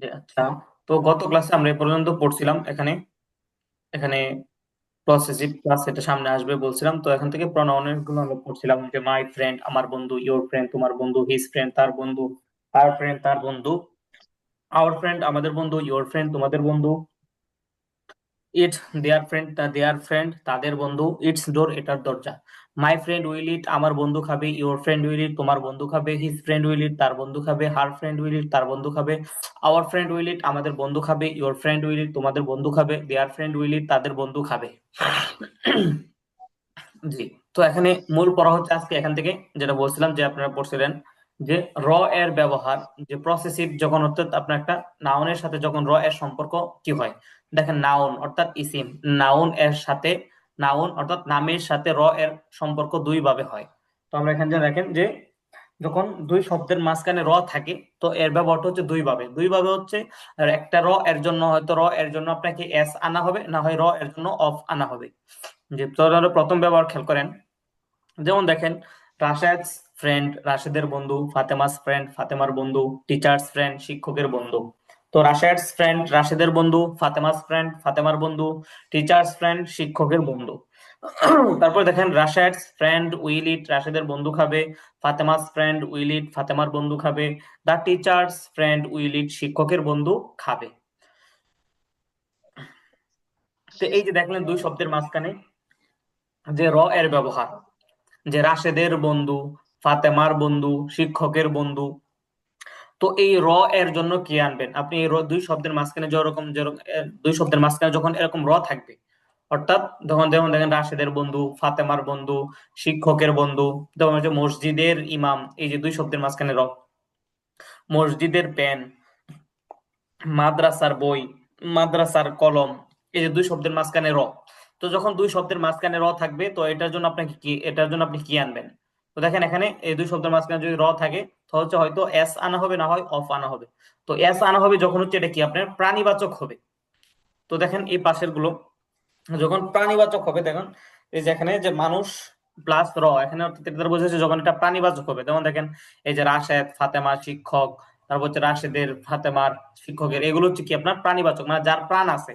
যে আচ্ছা, তো গত ক্লাসে আমরা এ পর্যন্ত পড়ছিলাম। এখানে এখানে পসেসিভ ক্লাস এটা সামনে আসবে বলছিলাম, তো এখান থেকে প্রনাউনের গুলো আমরা পড়ছিলাম যে মাই ফ্রেন্ড আমার বন্ধু, ইওর ফ্রেন্ড তোমার বন্ধু, হিজ ফ্রেন্ড তার বন্ধু, হার ফ্রেন্ড তার বন্ধু, আওয়ার ফ্রেন্ড আমাদের বন্ধু, ইওর ফ্রেন্ড তোমাদের বন্ধু, ইটস দেয়ার ফ্রেন্ড তাদের বন্ধু, ইটস ডোর এটার দরজা। মাই ফ্রেন্ড উইল ইট আমার বন্ধু খাবে, ইওর ফ্রেন্ড উইল ইট তোমার বন্ধু খাবে, হিজ ফ্রেন্ড উইল ইট তার বন্ধু খাবে, হার ফ্রেন্ড উইল ইট তার বন্ধু খাবে, আওয়ার ফ্রেন্ড উইল ইট আমাদের বন্ধু খাবে, ইওর ফ্রেন্ড উইল ইট তোমাদের বন্ধু খাবে, দেয়ার ফ্রেন্ড উইল ইট তাদের বন্ধু খাবে। জি। তো এখানে মূল পড়া হচ্ছে আজকে এখান থেকে, যেটা বলছিলাম যে আপনারা পড়ছিলেন যে র এর ব্যবহার, যে প্রসেসিভ যখন অর্থাৎ আপনার একটা নাউনের সাথে যখন র এর সম্পর্ক কি হয়। দেখেন নাউন অর্থাৎ ইসিম, নাউন এর সাথে নাউন অর্থাৎ নামের সাথে র এর সম্পর্ক দুই ভাবে হয়। তো আমরা এখানে যে দেখেন যে যখন দুই শব্দের মাঝখানে র থাকে, তো এর ব্যবহারটা হচ্ছে দুই ভাবে হচ্ছে। আর একটা র এর জন্য হয়তো র এর জন্য আপনাকে এস আনা হবে, না হয় র এর জন্য অফ আনা হবে। যে তো প্রথম ব্যবহার খেয়াল করেন, যেমন দেখেন রাশেদস ফ্রেন্ড রাশেদের বন্ধু, ফাতেমাস ফ্রেন্ড ফাতেমার বন্ধু, টিচার্স ফ্রেন্ড শিক্ষকের বন্ধু। তো রাশেদস ফ্রেন্ড রাশেদের বন্ধু, ফাতেমাস ফ্রেন্ড ফাতেমার বন্ধু, টিচার্স ফ্রেন্ড শিক্ষকের বন্ধু। তারপর দেখেন রাশেদস ফ্রেন্ড উইল ইট রাশেদের বন্ধু খাবে, ফাতেমাস ফ্রেন্ড উইল ইট ফাতেমার বন্ধু খাবে, দা টিচার্স ফ্রেন্ড উইল ইট শিক্ষকের বন্ধু খাবে। তো এই যে দেখলেন দুই শব্দের মাঝখানে যে র এর ব্যবহার, যে রাশেদের বন্ধু, ফাতেমার বন্ধু, শিক্ষকের বন্ধু। তো এই র এর জন্য কি আনবেন আপনি? এই র দুই শব্দের মাঝখানে যেরকম যেরকম দুই শব্দের মাঝখানে যখন এরকম র থাকবে, অর্থাৎ যখন যেমন দেখেন রাশেদের বন্ধু, ফাতেমার বন্ধু, শিক্ষকের বন্ধু, যেমন হচ্ছে মসজিদের ইমাম, এই যে দুই শব্দের মাঝখানে র, মসজিদের পেন, মাদ্রাসার বই, মাদ্রাসার কলম, এই যে দুই শব্দের মাঝখানে র। তো যখন দুই শব্দের মাঝখানে র থাকবে, তো এটার জন্য আপনি কি আনবেন? তো দেখেন এখানে এই দুই শব্দের মাঝখানে যদি র থাকে, তো হচ্ছে হয়তো এস আনা হবে, না হয় অফ আনা হবে। তো এস আনা হবে যখন হচ্ছে এটা কি আপনার প্রাণীবাচক হবে। তো দেখেন এই পাশের গুলো যখন প্রাণীবাচক হবে, দেখেন এই যে এখানে যে মানুষ প্লাস র, এখানে অর্থাৎ এটা দ্বারা বোঝাচ্ছে যখন এটা প্রাণীবাচক হবে। যেমন দেখেন এই যে রাশেদ ফাতেমা শিক্ষক, তারপর হচ্ছে রাশেদের ফাতেমার শিক্ষকের, এগুলো হচ্ছে কি আপনার প্রাণীবাচক, মানে যার প্রাণ আছে।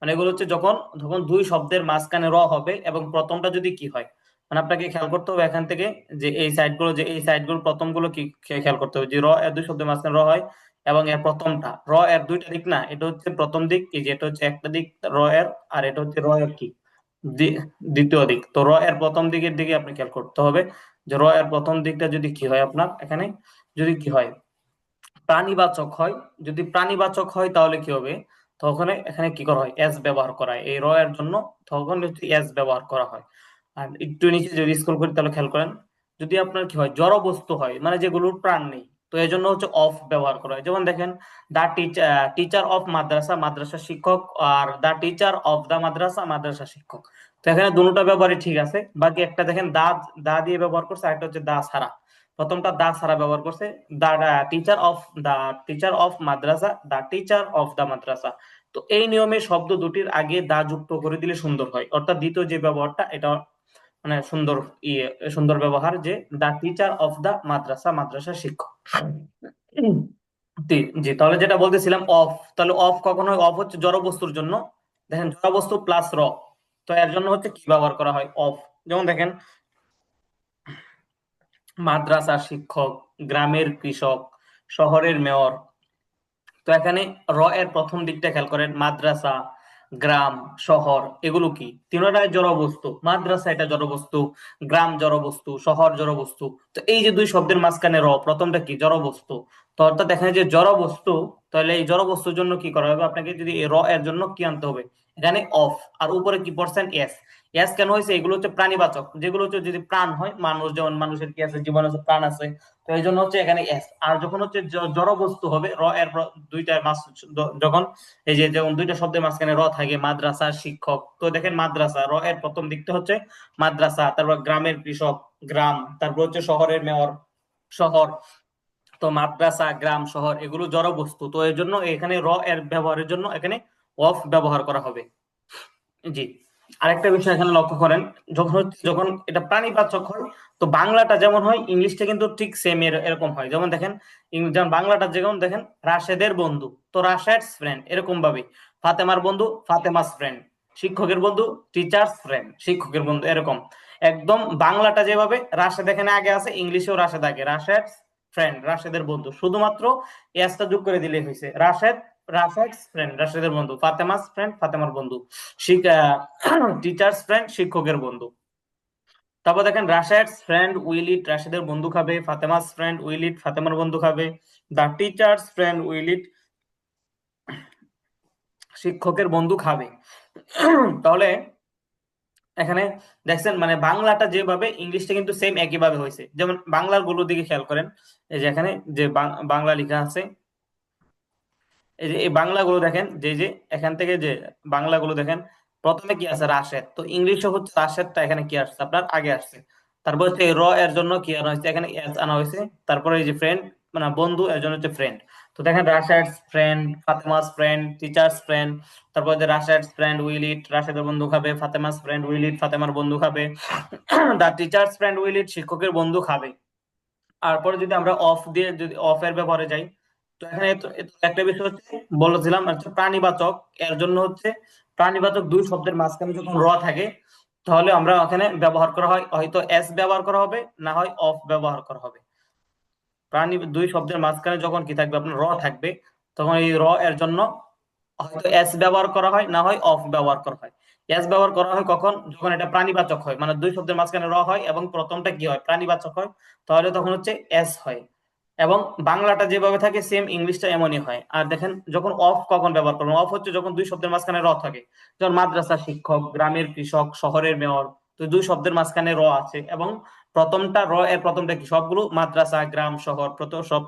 মানে এগুলো হচ্ছে যখন যখন দুই শব্দের মাঝখানে র হবে এবং প্রথমটা যদি কি হয়, মানে আপনাকে খেয়াল করতে হবে এখান থেকে যে এই সাইড গুলো প্রথম গুলো কি খেয়াল করতে হবে, যে র এর দুই শব্দের মাঝখানে র হয় এবং এর প্রথমটা র এর দুইটা দিক না, এটা হচ্ছে প্রথম দিক, এই যে এটা হচ্ছে একটা দিক র এর, আর এটা হচ্ছে র এর কি দ্বিতীয় দিক। তো র এর প্রথম দিকের দিকে আপনি খেয়াল করতে হবে যে র এর প্রথম দিকটা যদি কি হয় আপনার এখানে, যদি কি হয় প্রাণীবাচক হয়। যদি প্রাণীবাচক হয় তাহলে কি হবে, তখন এখানে কি করা হয়, এস ব্যবহার করা হয় এই র এর জন্য, তখন হচ্ছে এস ব্যবহার করা হয়। আর একটু নিচে যদি স্ক্রল করি তাহলে খেয়াল করেন, যদি আপনার কি হয় জড় বস্তু হয়, মানে যেগুলোর প্রাণ নেই, তো এই জন্য হচ্ছে অফ ব্যবহার করা হয়। যেমন দেখেন দা টিচার অফ মাদ্রাসা মাদ্রাসা শিক্ষক, আর দা টিচার অফ দা মাদ্রাসা মাদ্রাসা শিক্ষক। তো এখানে দুটোটা ব্যবহারই ঠিক আছে, বাকি একটা দেখেন দা, দা দিয়ে ব্যবহার করছে, আর একটা হচ্ছে দা ছাড়া। প্রথমটা দা ছাড়া ব্যবহার করছে, the teacher of the teacher of madrasa, the teacher of the madrasa. তো এই নিয়মে শব্দ দুটির আগে দা যুক্ত করে দিলে সুন্দর হয়, অর্থাৎ দ্বিতীয় যে ব্যবহারটা এটা মানে সুন্দর, ইয়ে সুন্দর ব্যবহার, যে the teacher of the madrasa মাদ্রাসা শিক্ষক। উম, জি জি, তাহলে যেটা বলতেছিলাম অফ, তাহলে অফ কখন হয়? অফ হচ্ছে জড় বস্তুর জন্য। দেখেন জড় বস্তু প্লাস র, তো এর জন্য হচ্ছে কি ব্যবহার করা হয়, অফ। যেমন দেখেন মাদ্রাসার শিক্ষক, গ্রামের কৃষক, শহরের মেয়র। তো এখানে র এর প্রথম দিকটা খেয়াল করেন, মাদ্রাসা, গ্রাম, শহর, এগুলো কি তিনটাই জড়বস্তু। মাদ্রাসা এটা জড়বস্তু, গ্রাম জড়বস্তু, শহর জড়বস্তু। তো এই যে দুই শব্দের মাঝখানে র, প্রথমটা কি জড়বস্তু। তো অর্থাৎ এখানে যে জড়বস্তু, তাহলে এই জড়বস্তুর জন্য কি করা হবে আপনাকে, যদি এই র এর জন্য কি আনতে হবে এখানে অফ, আর উপরে কি পড়ছেন এস। এস কেন হয়েছে? এগুলো হচ্ছে প্রাণীবাচক, যেগুলো হচ্ছে যদি প্রাণ হয়, মানুষ যেমন মানুষের কি আছে, জীবন আছে, প্রাণ আছে। তো এই জন্য হচ্ছে এখানে এস। আর যখন হচ্ছে জড় বস্তু হবে, র এর দুইটা মাস যখন এই যে যেমন দুইটা শব্দের মাঝখানে র থাকে, মাদ্রাসা শিক্ষক, তো দেখেন মাদ্রাসা র এর প্রথম দিকটা হচ্ছে মাদ্রাসা, তারপর গ্রামের কৃষক, গ্রাম, তারপর হচ্ছে শহরের মেয়র, শহর। তো মাদ্রাসা, গ্রাম, শহর এগুলো জড় বস্তু, তো এর জন্য এখানে র এর ব্যবহারের জন্য এখানে অফ ব্যবহার করা হবে। জি। আরেকটা বিষয় এখানে লক্ষ্য করেন, যখন এটা প্রাণীবাচক হয়, তো বাংলাটা যেমন হয় ইংলিশটা কিন্তু ঠিক সেম এরকম হয়। যেমন দেখেন, যেমন বাংলাটা যেমন দেখেন, রাশেদের বন্ধু, তো রাশেদস ফ্রেন্ড, এরকম ভাবে ফাতেমার বন্ধু ফাতেমাস ফ্রেন্ড, শিক্ষকের বন্ধু টিচার্স ফ্রেন্ড, শিক্ষকের বন্ধু, এরকম একদম বাংলাটা যেভাবে রাশেদ এখানে আগে আছে, ইংলিশেও রাশেদ আগে, রাশেদস ফ্রেন্ড, রাশেদের বন্ধু, শুধুমাত্র এসটা যোগ করে দিলেই হয়েছে, রাশেদ, রাশেদস ফ্রেন্ড, রাশেদের বন্ধু, ফাতেমাস ফ্রেন্ড, ফাতেমার বন্ধু, টিচার্স ফ্রেন্ড, শিক্ষকের বন্ধু। তারপর দেখেন, রাশেদস ফ্রেন্ড উইল ইট, রাশেদের বন্ধু খাবে, ফাতেমাস ফ্রেন্ড উইল ইট, ফাতেমার বন্ধু খাবে, দা টিচার্স ফ্রেন্ড উইল ইট, শিক্ষকের বন্ধু খাবে। তাহলে এখানে দেখছেন, মানে বাংলাটা যেভাবে, ইংলিশটা কিন্তু সেম একই ভাবে হয়েছে। যেমন বাংলার গুলোর দিকে খেয়াল করেন, এই যে এখানে যে বাংলা লেখা আছে, এই যে এই বাংলাগুলো দেখেন, যে এখান থেকে যে বাংলাগুলো দেখেন, প্রথমে কি আছে, রাশেদ, তো ইংলিশে হচ্ছে রাশেদটা এখানে কি আসছে, আপনার আগে আসছে। তারপর হচ্ছে র এর জন্য কি আনা হয়েছে, এখানে এস আনা হয়েছে। তারপরে এই যে ফ্রেন্ড, মানে বন্ধু, এর জন্য হচ্ছে ফ্রেন্ড। তো দেখেন, Rashed's friend, Fatema's friend, teacher's friend, তারপর যে রাশেদস ফ্রেন্ড উইল ইট, রাশেদের বন্ধু খাবে, ফাতেমাস ফ্রেন্ড উইল ইট, ফাতেমার বন্ধু খাবে, দা টিচার্স ফ্রেন্ড উইল ইট, শিক্ষকের বন্ধু খাবে। তারপরে যদি আমরা অফ দিয়ে, যদি অফ এর ব্যবহারে যাই, তো এখানে একটা বিষয় হচ্ছে, বলেছিলাম হচ্ছে প্রাণীবাচক, এর জন্য হচ্ছে প্রাণীবাচক দুই শব্দের মাঝখানে যখন র থাকে, তাহলে আমরা ওখানে ব্যবহার করা হয়, হয়তো এস ব্যবহার করা হবে, না হয় অফ ব্যবহার করা হবে। প্রাণী দুই শব্দের মাঝখানে যখন কি থাকবে, আপনার র থাকবে, তখন এই র এর জন্য হয়তো এস ব্যবহার করা হয়, না হয় অফ ব্যবহার করা হয়। এস ব্যবহার করা হয় কখন, যখন এটা প্রাণীবাচক হয়, মানে দুই শব্দের মাঝখানে র হয় এবং প্রথমটা কি হয়, প্রাণীবাচক হয়, তাহলে তখন হচ্ছে এস হয়। এবং বাংলাটা যেভাবে থাকে সেম ইংলিশটা এমনই হয়। আর দেখেন, যখন অফ কখন ব্যবহার করবেন, অফ হচ্ছে যখন দুই শব্দের মাঝখানে র থাকে, যেমন মাদ্রাসা শিক্ষক, গ্রামের কৃষক, শহরের মেয়র, তো দুই শব্দের মাঝখানে র আছে, এবং প্রথমটা র এর প্রথমটা কি, সবগুলো মাদ্রাসা, গ্রাম, শহর,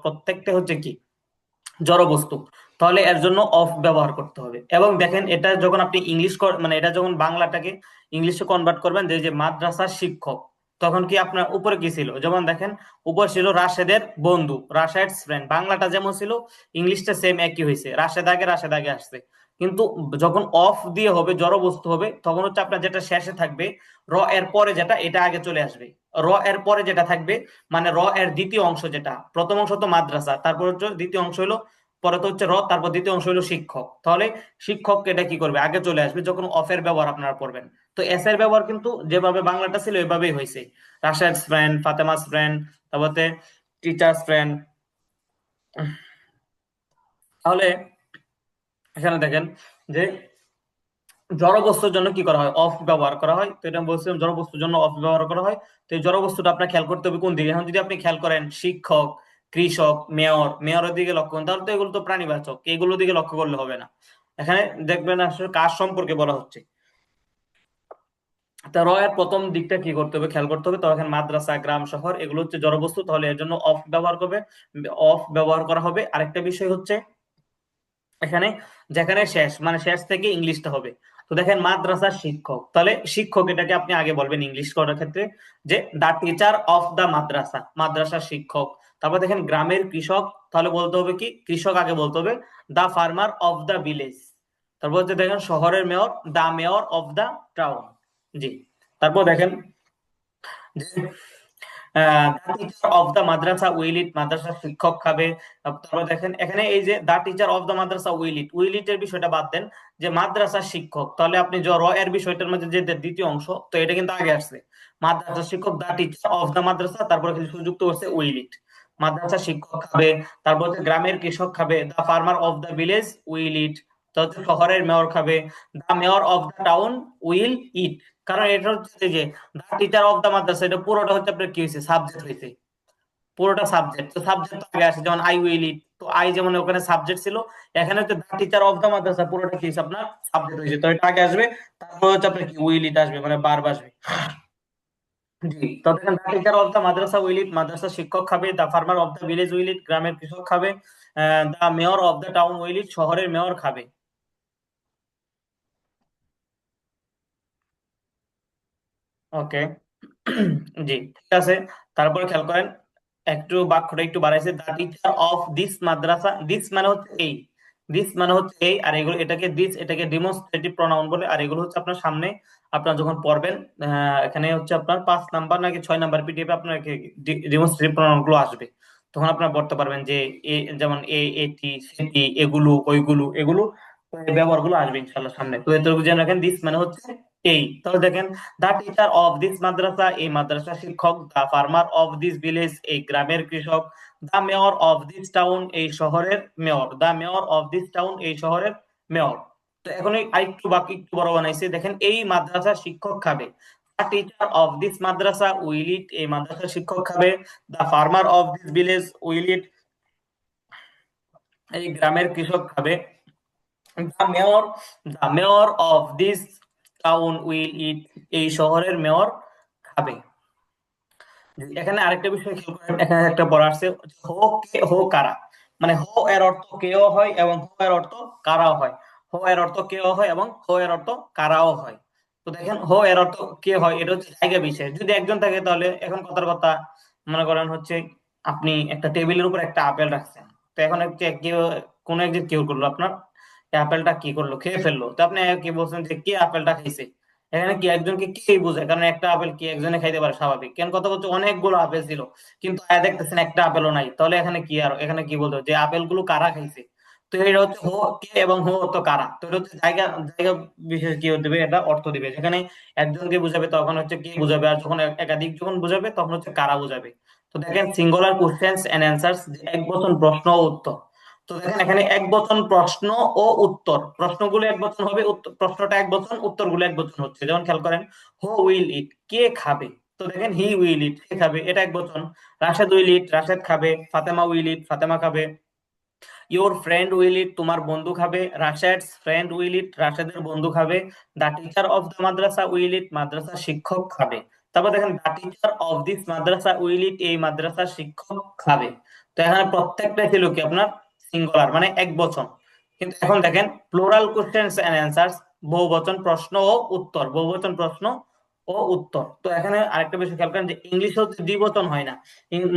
প্রত্যেকটা হচ্ছে কি, জড়বস্তু, তাহলে এর জন্য অফ ব্যবহার করতে হবে। এবং দেখেন, এটা যখন আপনি মানে এটা যখন বাংলাটাকে ইংলিশে কনভার্ট করবেন, যে যে মাদ্রাসার শিক্ষক, তখন কি আপনার উপরে কি ছিল, যেমন দেখেন, উপর ছিল রাশেদের বন্ধু, রাশেদস ফ্রেন্ড, বাংলাটা যেমন ছিল ইংলিশটা সেম একই হয়েছে, রাশেদ আগে আসছে। কিন্তু যখন অফ দিয়ে হবে, জড়বস্তু হবে, তখন হচ্ছে আপনার যেটা শেষে থাকবে, র এর পরে যেটা, এটা আগে চলে আসবে। র এর পরে যেটা থাকবে, মানে র এর দ্বিতীয় অংশ, যেটা প্রথম অংশ তো মাদ্রাসা, তারপর হচ্ছে দ্বিতীয় অংশ হলো, পরে তো হচ্ছে র, তারপর দ্বিতীয় অংশ হলো শিক্ষক, তাহলে শিক্ষক এটা কি করবে, আগে চলে আসবে যখন অফের ব্যবহার আপনারা করবেন। তো এস এর ব্যবহার কিন্তু যেভাবে বাংলাটা ছিল এভাবেই হয়েছে, রাশেদস ফ্রেন্ড, ফাতেমাস ফ্রেন্ড, তারপরে টিচার্স ফ্রেন্ড। তাহলে এখানে দেখেন যে জড়বস্তুর জন্য কি করা হয়, অফ ব্যবহার করা হয়। তো এটা বলছিলাম, জড়বস্তুর জন্য অফ ব্যবহার করা হয়। তো এই জড়বস্তুটা আপনার খেয়াল করতে হবে কোন দিকে। এখন যদি আপনি খেয়াল করেন, শিক্ষক, কৃষক, মেয়র, মেয়রের দিকে লক্ষ্য করেন, তাহলে তো এগুলো তো প্রাণীবাচক, এগুলোর দিকে লক্ষ্য করলে হবে না। এখানে দেখবেন আসলে কাজ সম্পর্কে বলা হচ্ছে। তা র এর প্রথম দিকটা কি করতে হবে, খেয়াল করতে হবে। তো এখানে মাদ্রাসা, গ্রাম, শহর, এগুলো হচ্ছে জড়বস্তু, তাহলে এর জন্য অফ ব্যবহার করবে, অফ ব্যবহার করা হবে। আরেকটা বিষয় হচ্ছে এখানে, যেখানে শেষ, মানে শেষ থেকে ইংলিশটা হবে। তো দেখেন, মাদ্রাসার শিক্ষক, তাহলে শিক্ষক এটাকে আপনি আগে বলবেন ইংলিশ করার ক্ষেত্রে, যে দা টিচার অফ দা মাদ্রাসা, মাদ্রাসার শিক্ষক। তারপর দেখেন, গ্রামের কৃষক, তাহলে বলতে হবে কি, কৃষক আগে বলতে হবে, the farmer of the village. তারপর হচ্ছে দেখেন, শহরের mayor, the mayor of the town. জি। তারপর দেখেন যে teacher of the madrasa will eat, মাদ্রাসার শিক্ষক খাবে। তারপর দেখেন এখানে, এই যে the teacher of the madrasa will eat, will eat এর বিষয়টা বাদ দেন, যে মাদ্রাসার শিক্ষক, তাহলে আপনি যে র এর বিষয়টার মধ্যে যে দ্বিতীয় অংশ, তো এটা কিন্তু আগে আসছে, মাদ্রাসার শিক্ষক, দা টিচার অফ দ্য মাদ্রাসা, তারপরে কিছু যুক্ত করছে উইল ইট, মাদ্রাসা শিক্ষক খাবে। তারপর হচ্ছে গ্রামের কৃষক খাবে, the farmer of the village will eat. তো হচ্ছে শহরের মেয়র খাবে, the mayor of the town will eat. কারণ এটা হচ্ছে যে দা টিচার অফ দা মাদ্রাসা, এটা পুরোটা হচ্ছে আপনার কি হয়েছে, সাবজেক্ট হয়েছে, পুরোটা সাবজেক্ট। তো সাবজেক্ট আগে আসে, যেমন আই উইল ইট, তো আই যেমন ওখানে সাবজেক্ট ছিল, এখানে হচ্ছে দা টিচার অফ দা মাদ্রাসা, পুরোটা কি হয়েছে, আপনার সাবজেক্ট হয়েছে, তো এটা আগে আসবে। তারপর হচ্ছে আপনার কি, উইল ইট আসবে, মানে বার আসবে। জি। তো দেখেন, the teacher of the madrasa will eat, মাদ্রাসা শিক্ষক খাবে, the farmer of the village will eat, গ্রামের কৃষক খাবে, the mayor of the town will eat, শহরের মেয়র খাবে। ওকে। জি, ঠিক আছে। তারপরে খেয়াল করেন, একটু বাক্যটা একটু বাড়াইছে, the teacher of this madrasa, this মানে হচ্ছে এই, দিস মানে হচ্ছে এই, আর এগুলো এটাকে দিস, এটাকে ডিমনস্ট্রেটিভ প্রনাউন বলে। আর এগুলো হচ্ছে আপনার সামনে আপনার যখন পড়বেন, এখানে হচ্ছে আপনার 5 নাম্বার নাকি 6 নাম্বার পিডিএফ আপনার ডিমনস্ট্রেটিভ প্রনাউন গুলো আসবে। তখন আপনার পড়তে পারবেন যে যেমন এটি, সেটি, এগুলো, ওইগুলো, এগুলো ব্যবহারগুলো আসবে ইনশাল্লাহ সামনে। তো এত যেন দেখেন দিস মানে হচ্ছে এই। তাহলে দেখেন the teacher of this madrasa, এই মাদ্রাসা শিক্ষক। The farmer of this village, এই গ্রামের কৃষক। The mayor of this town, এই শহরের mayor. The mayor of this town, এই শহরের মেয়র। তো এখন এই আরেকটু বাকি একটু বড় বানাইছে, দেখেন এই মাদ্রাসার শিক্ষক খাবে। The teacher of this madrasa will eat, এই মাদ্রাসার শিক্ষক খাবে। The farmer of this village will eat, এই গ্রামের কৃষক খাবে। The mayor the mayor of this town will eat, এই শহরের মেয়র খাবে। এখানে আরেকটা বিষয় খেয়াল করেন, এখানে একটা পড়া আছে হো কে, হো কারা। মানে হো এর অর্থ কেও হয় এবং হো এর অর্থ কারাও হয়। হো এর অর্থ কেও হয় এবং হো এর অর্থ কারাও হয়। তো দেখেন হো এর অর্থ কে হয়, এটা হচ্ছে জায়গা বিশেষ। যদি একজন থাকে তাহলে এখন কথার কথা, মনে করেন হচ্ছে আপনি একটা টেবিলের উপর একটা আপেল রাখছেন। তো এখন কেউ, কোন একজন কেউ করলো আপনার এই আপেলটা কি করলো, খেয়ে ফেললো। তো আপনি কি বলছেন যে কে আপেলটা খাইছে, এখানে কি একজনকে কে বোঝায়? কারণ একটা আপেল কি একজনে খাইতে পারে স্বাভাবিক। কেন কথা বলছে অনেকগুলো আপেল ছিল, কিন্তু আয়া দেখতেছেন একটা আপেলও নাই। তাহলে এখানে কি, আর এখানে কি বলতো যে আপেল গুলো কারা খাইছে। তো এটা হচ্ছে হো কে এবং হো তো কারা। তো এটা হচ্ছে জায়গা, জায়গা বিশেষ কি দিবে, এটা অর্থ দিবে। যেখানে একজনকে বুঝাবে তখন হচ্ছে কে বুঝাবে, আর যখন একাধিক যখন বুঝাবে তখন হচ্ছে কারা বুঝাবে। তো দেখেন সিঙ্গুলার কোশ্চেন্স এন্ড অ্যান্সার্স, এক বচন প্রশ্ন ও উত্তর। তো দেখেন এখানে এক বচন প্রশ্ন ও উত্তর, প্রশ্নগুলো এক বচন হবে, প্রশ্নটা এক বচন, উত্তরগুলো এক বচন হচ্ছে। যেমন খেয়াল করেন হু উইল ইট, কে খাবে। তো দেখেন হি উইল ইট, সে খাবে, এটা এক বচন। রাশেদ উইল ইট, রাশেদ খাবে। ফাতেমা উইল ইট, ফাতেমা খাবে। ইওর ফ্রেন্ড উইল ইট, তোমার বন্ধু খাবে। রাশেদস ফ্রেন্ড উইল ইট, রাশেদের বন্ধু খাবে। The teacher of the madrasa will eat, মাদ্রাসা শিক্ষক খাবে। তারপর দেখেন the teacher of this madrasa will eat, এই মাদ্রাসার শিক্ষক খাবে। তো এখানে প্রত্যেকটা ছিল কি আপনার সিঙ্গুলার, মানে এক বচন। কিন্তু এখন দেখেন প্লুরাল কোশ্চেন্স এন্ড অ্যান্সার্স, বহুবচন প্রশ্ন ও উত্তর, বহুবচন প্রশ্ন ও উত্তর। তো এখানে আরেকটা বিষয় খেয়াল করেন যে ইংলিশে হচ্ছে দ্বিবচন হয় না।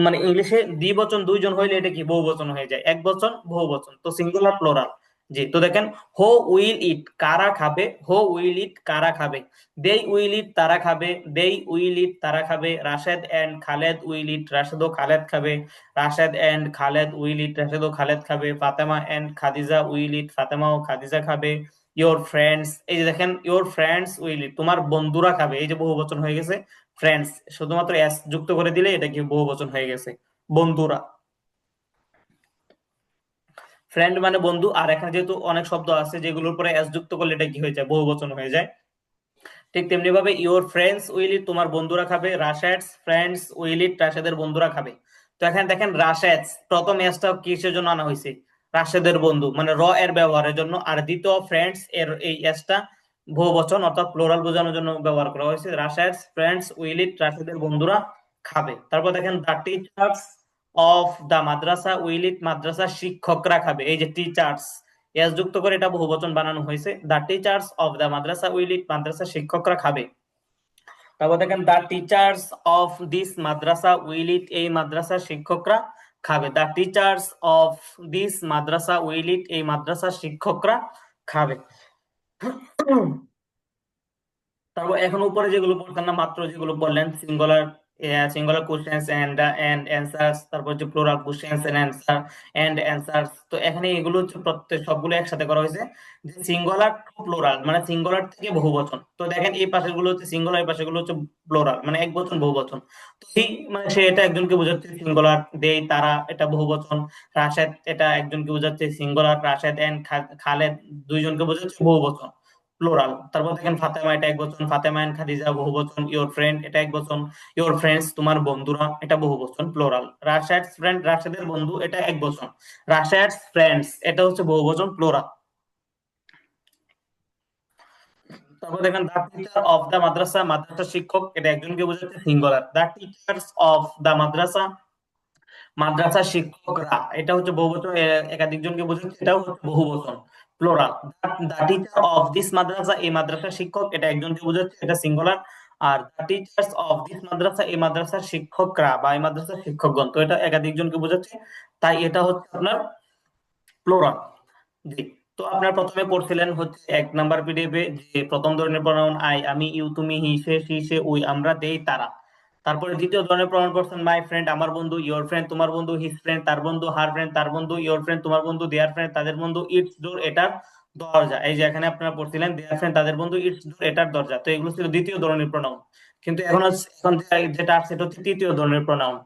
মানে ইংলিশে দ্বিবচন দুইজন হইলে এটা কি বহুবচন হয়ে যায়, এক বচন বহুবচন। তো সিঙ্গুলার প্লোরাল। জি, তো দেখেন হো উইল ইট, কারা খাবে। হো উইল ইট, কারা খাবে। দেই উইল ইট, তারা খাবে। দেই উইল ইট, তারা খাবে। রাশেদ এন্ড খালেদ উইল ইট, রাশেদ ও খালেদ খাবে। রাশেদ এন্ড খালেদ উইল ইট, রাশেদ ও খালেদ খাবে। ফাতেমা এন্ড খাদিজা উইল ইট, ফাতেমা ও খাদিজা খাবে। ইওর ফ্রেন্ডস, এই যে দেখেন ইওর ফ্রেন্ডস উইল ইট, তোমার বন্ধুরা খাবে। এই যে বহুবচন হয়ে গেছে ফ্রেন্ডস, শুধুমাত্র এস যুক্ত করে দিলে এটা কি বহুবচন হয়ে গেছে, বন্ধুরা। ফ্রেন্ড মানে বন্ধু, আর এখানে যেহেতু অনেক শব্দ আছে যেগুলোর উপরে এস যুক্ত করলে এটা কি হয়ে যায়, বহুবচন হয়ে যায়। ঠিক তেমনি ভাবে ইওর ফ্রেন্ডস উইল ইট, তোমার বন্ধুরা খাবে। রাশেদস ফ্রেন্ডস উইল ইট, রাশেদের বন্ধুরা খাবে। তো এখানে দেখেন রাশেদস প্রথম এসটা কিসের জন্য আনা হয়েছে, রাশেদের বন্ধু মানে র এর ব্যবহারের জন্য। আর দ্বিতীয় ফ্রেন্ডস এর এই এসটা বহুবচন অর্থাৎ প্লোরাল বোঝানোর জন্য ব্যবহার করা হয়েছে। রাশেদস ফ্রেন্ডস উইল ইট, রাশেদের বন্ধুরা খাবে। তারপর দেখেন the teachers of the madrasa will eat, মাদ্রাসা শিক্ষকরা খাবে। এই যে টিচার্স এস যুক্ত করে এটা বহুবচন বানানো হয়েছে। The teachers of the madrasa will eat, মাদ্রাসা শিক্ষকরা খাবে। তারপর দেখেন the teachers of this madrasa will eat, এই মাদ্রাসার শিক্ষকরা খাবে। The teachers of this madrasa will eat, এই মাদ্রাসার শিক্ষকরা খাবে। তারপর এখন উপরে যেগুলো পড়তেন না, মাত্র যেগুলো বললেন singular, singular questions and answers, তারপর হচ্ছে প্লুরাল কোশ্চেন্স এন্ড অ্যান্সার্স। তো এখানে এগুলো হচ্ছে প্রত্যেক সবগুলো একসাথে করা হয়েছে যে সিঙ্গুলার টু প্লুরাল, মানে সিঙ্গুলার থেকে বহুবচন। তো দেখেন এই পাশের গুলো হচ্ছে সিঙ্গুলার, এই পাশের গুলো হচ্ছে প্লুরাল, মানে এক বচন বহুবচন। তো এই মানে সে এটা একজনকে বোঝাচ্ছে সিঙ্গুলার, দেই তারা এটা বহুবচন। রাশেদ এটা একজনকে বোঝাচ্ছে সিঙ্গুলার, রাশেদ এন্ড খালেদ দুইজনকে বোঝাচ্ছে বহুবচন প্লোরাল। তারপর দেখেন ফাতেমা এটা এক বচন, ফাতেমা এন্ড খাদিজা বহুবচন। ইওর ফ্রেন্ড এটা এক বচন, ইওর ফ্রেন্ডস তোমার বন্ধুরা এটা বহুবচন প্লোরাল। রাশেদস ফ্রেন্ড, রাশেদের বন্ধু এটা এক বচন। রাশেদস ফ্রেন্ডস এটা হচ্ছে বহুবচন প্লোরাল। তারপর দেখেন the teacher of the madrasa, মাদ্রাসা শিক্ষক এটা একজনকে বোঝাচ্ছে singular. The teachers of the madrasa, মাদ্রাসা শিক্ষকরা এটা হচ্ছে বহুবচন, একাধিক জনকে বোঝাচ্ছে, এটাও হচ্ছে বহুবচন plural. The teacher of this madrasa, এই মাদ্রাসার শিক্ষক এটা একজনকে বোঝাচ্ছে, এটা সিঙ্গুলার। আর the teachers of this madrasa, এই মাদ্রাসার শিক্ষকরা বা এই মাদ্রাসার শিক্ষকগণ, তো এটা একাধিক জনকে বোঝাচ্ছে, তাই এটা হচ্ছে আপনার প্লোরাল। জি। তো আপনার প্রথমে পড়ছিলেন হচ্ছে 1 নাম্বার পিডিএফে যে প্রথম ধরনের প্রনাউন আই, আমি, ইউ, তুমি, হি, সে, শি, সে, উই, আমরা, দেই, তারা। তারপরে দ্বিতীয় ধরনের প্রনাউন পড়ছেন মাই ফ্রেন্ড, আমার বন্ধু, ইয়োর ফ্রেন্ড, তোমার বন্ধু, হিজ ফ্রেন্ড, তার বন্ধু, হার ফ্রেন্ড, তার বন্ধু, ইয়োর ফ্রেন্ড, তোমার বন্ধু, দেয়ার ফ্রেন্ড, তাদের বন্ধু, ইটস ডোর, এটার দরজা। এই যে এখানে আপনারা পড়ছিলেন দেয়ার ফ্রেন্ড, তাদের বন্ধু, ইটস ডোর, এটার দরজা। তো এগুলো ছিল দ্বিতীয় ধরনের প্রনাউন। কিন্তু এখন যেটা আছে সেটা হচ্ছে তৃতীয় ধরনের প্রনাউন।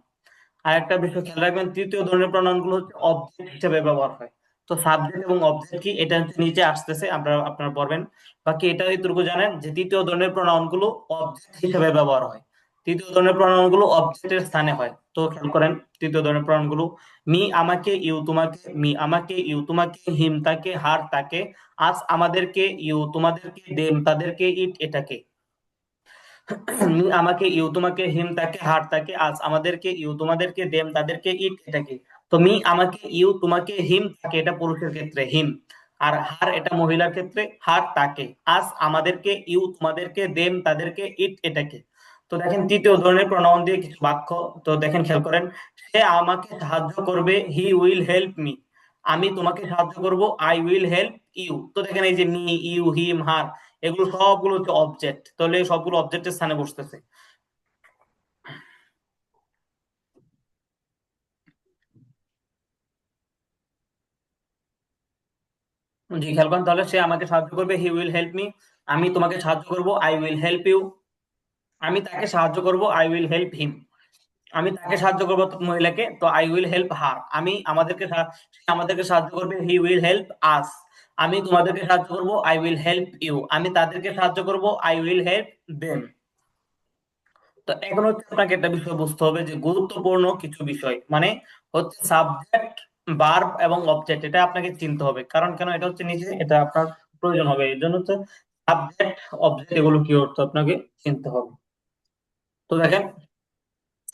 আর একটা বিষয় খেয়াল রাখবেন, তৃতীয় ধরনের প্রনাউন গুলো হচ্ছে অবজেক্ট হিসেবে ব্যবহার হয়। তো সাবজেক্ট এবং অবজেক্ট কি, এটা হচ্ছে নিচে আসতেছে, আপনারা পড়বেন। বাকি এটা এতটুকু জানেন যে তৃতীয় ধরনের প্রনাউন গুলো অবজেক্ট হিসেবে ব্যবহার হয়। তৃতীয় ধরনের প্রনাউন গুলো অবজেক্টের স্থানে হয়। তো খেয়াল করেন তৃতীয় ধরনের প্রনাউন গুলো: মি আমাকে, ইউ তোমাকে, মি আমাকে, ইউ তোমাকে, হিম তাকে, হার তাকে, আজ আমাদেরকে, ইউ তোমাদেরকে, দেম তাদেরকে, ইট এটাকে। মি আমাকে, ইউ তোমাকে, হিম তাকে, হার তাকে, আজ আমাদেরকে, ইউ তোমাদেরকে, দেম তাদেরকে, ইট এটাকে। তো মি আমাকে, ইউ তোমাকে, হিম তাকে এটা পুরুষের ক্ষেত্রে হিম। আর হার এটা মহিলার ক্ষেত্রে হার তাকে, আজ আমাদেরকে, ইউ তোমাদেরকে, দেম তাদেরকে, ইট এটাকে। তো দেখেন তৃতীয় ধরনের প্রনাউন দিয়ে কিছু বাক্য। তো দেখেন খেয়াল করেন, সে আমাকে সাহায্য করবে, হি উইল হেল্প মি। আমি তোমাকে সাহায্য করব, আই উইল হেল্প ইউ। তো দেখেন এই যে মি, ইউ, হিম, হার, এগুলো সবগুলো হচ্ছে অবজেক্ট, তাহলে সবগুলো অবজেক্টের স্থানে বসতেছে। জি খেয়াল করেন, তাহলে সে আমাকে সাহায্য করবে, হি উইল হেল্প মি। আমি তোমাকে সাহায্য করব, আই উইল হেল্প ইউ। আমি তাকে সাহায্য করব, আই উইল হেল্প হিম। আমি তাকে সাহায্য করবো মহিলাকে, তো আই উইল হেল্প হার। আমি আমাদেরকে সে আমাদেরকে সাহায্য করবে, হি উইল হেল্প আস। আমি তোমাদেরকে সাহায্য করব, আই উইল হেল্প ইউ। আমি তাদেরকে সাহায্য করব, আই উইল হেল্প দেম। তো এখন হচ্ছে আপনাকে একটা বিষয় বুঝতে হবে যে গুরুত্বপূর্ণ কিছু বিষয় মানে হচ্ছে সাবজেক্ট, ভার্ব এবং অবজেক্ট, এটা আপনাকে চিনতে হবে। কারণ কেন, এটা হচ্ছে নিজে এটা আপনার প্রয়োজন হবে। এর জন্য হচ্ছে সাবজেক্ট, অবজেক্ট এগুলো কি অর্থ আপনাকে চিনতে হবে। তো দেখেন,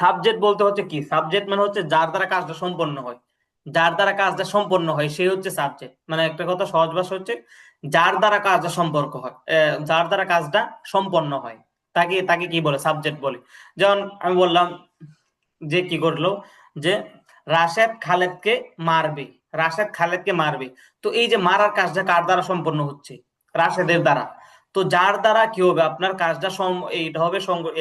সাবজেক্ট বলতে হচ্ছে কি, সাবজেক্ট মানে হচ্ছে যার দ্বারা কাজটা সম্পন্ন হয়। যার দ্বারা কাজটা সম্পন্ন হয় সে হচ্ছে সাবজেক্ট। মানে একটা কথা সহজ ভাষা হচ্ছে যার দ্বারা কাজটা সম্পর্ক হয়, যার দ্বারা কাজটা সম্পন্ন হয় তাকে তাকে কি বলে, সাবজেক্ট বলে। যেমন আমি বললাম যে কি করলো, যে রাশেদ খালেদকে মারবে, রাশেদ খালেদকে মারবে। তো এই যে মারার কাজটা কার দ্বারা সম্পন্ন হচ্ছে, রাশেদের দ্বারা। তো যার দ্বারা কি হবে আপনার কাজটা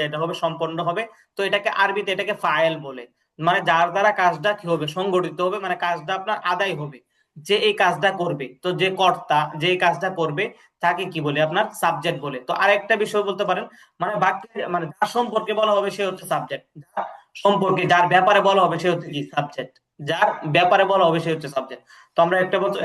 এটা হবে সম্পন্ন হবে। তো এটাকে আরবিতে এটাকে ফাইল বলে। মানে যার দ্বারা কাজটা কি হবে, সংগঠিত হবে, মানে কাজটা আপনার আদায় হবে। যে এই কাজটা করবে, তো যে কর্তা যে এই কাজটা করবে তাকে কি বলে, আপনার সাবজেক্ট বলে। তো আরেকটা বিষয় বলতে পারেন, মানে বাক্যে মানে যার সম্পর্কে বলা হবে সে হচ্ছে সাবজেক্ট। সম্পর্কে যার ব্যাপারে বলা হবে সে হচ্ছে কি, সাবজেক্ট। যার ব্যাপারে বলা হবে সে হচ্ছে সাবজেক্ট। তো আমরা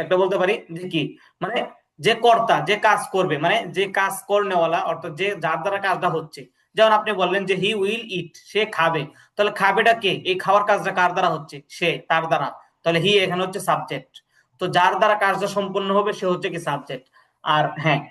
একটা বলতে পারি যে কি, মানে যে কর্তা যে কাজ করবে, মানে যে কাজ করনেওয়ালা, অর্থাৎ যে যার দ্বারা কাজটা হচ্ছে। যেমন আপনি বললেন যে হি উইল ইট, সে খাবে। তাহলে খাবেটা কে, এই খাওয়ার কাজটা কার দ্বারা হচ্ছে, সে, তার দ্বারা। তাহলে হি এখানে হচ্ছে সাবজেক্ট। তো যার দ্বারা কাজটা সম্পন্ন হবে সে হচ্ছে কি, সাবজেক্ট। আর হ্যাঁ,